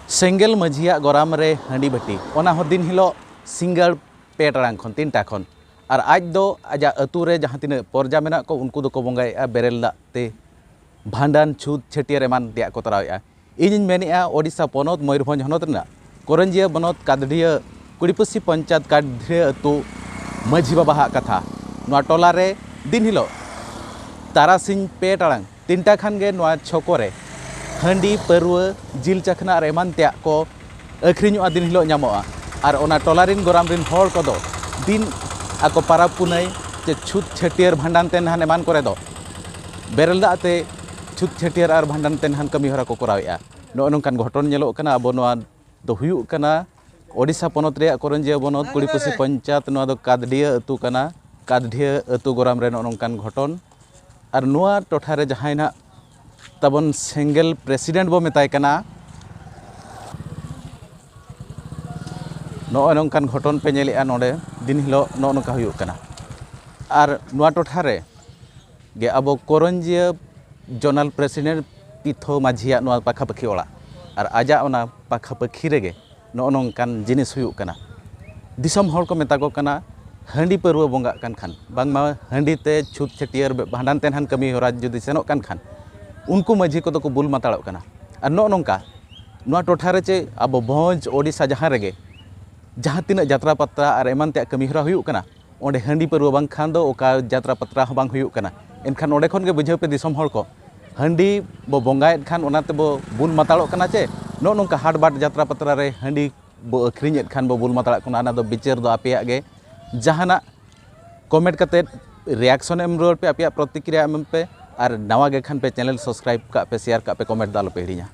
सेंगेल मझिया गराम रे हांडी बाटी ओना हो दिन हिलो सिंगल पे टांग खन 3 टा खन और आज दो आजा अतु रे जहाँ तीन पर्जा मेना को उनको दो को बंगाया बेरेल दाग ते भांडान छूत छटियर एमान दिया को तरावेआ इनिन मेनेआ ओडिशा पनत मयूरभंज हनत रना करंजिया बनत कादडिया कुड़ीपसी पंचायत कादडिया अतु मझी बाबा कथा नोआ टोला रे दिन हिलो तारासिंह पे टांग 3 टा खान गे नोआ छकोरे हांडी परवा जिल चखना और एमान त्या को अखरिñoa दिन हिलो ᱧᱟᱢᱚᱜᱼᱟ और ओना टोलारिन गोरामरिन हॉल को दो दिन आको पाराब पुनई जे छूत छटियर भांडान तेन हान एमान करे दो बेरल दाते छूत छटियर और भांडान तेन हान कमी हरा को करावेआ नो नोंकान घटन नेलो कना अब नोआ दो हुयु कना ओडिशा पनत रे करंजिया बनत कुड़ीपसी पंचायत नोआ दो कादडिया अतु कना कादडिया अतु गोराम रे नोंकान घटन और नोआ टोठा रे जहायना तबन सेंगेल प्रेसिडेंट बो मेताय कना नो नोंकान घटन पे नेलेआ नोडे दिन हिलो नो नोका हुयु कना और नोआ टोठा रे गे अब करंजिया जोनल प्रेसिडेंट पिथो माझिया नोआ पाखापाखी ओड़ा और आजा ओना पाखापाखी रेगे नो नोंकान जिनिस हुयु कना दिसम हर को मेता को कना हांडी परवा बंगा कान खान बांगमा हांडी ते छूत छटियर भांडान तेन हान कमी होरा जुदी सेनोक कान खान उनको माझी को तो बुल माताड़ो कना और नो नोंका नोआ टोठा रे चे अब भोज ओडिशा जहाँ रेगे जहाँ तीन जात्रा पत्रा और एमान ते कमी हरा हुयु कना ओंडे हांडी परवा बांग खान दो ओका जात्रा पत्रा हो बांग हुयु कना एनखान ओंडे खन गे बुझाव पे दिसम हर को हांडी बो बंगाएत खान ओनाते बो बुल माताड़ो कना चे नो नोंका हाट बाट जात्रा पत्रा रे हांडी बो अखरिñेत खान बो बुल माताड़ा कना ना दो बिचार दो आपेया गे जहाना कमेंट कते रिएक्शन एम रोल पे आपेया प्रतिक्रिया एम पे और नवा गे खान पे चैनल सब्सक्राइब का पे शेयर का पे कमेंट दालो पे हिड़िया।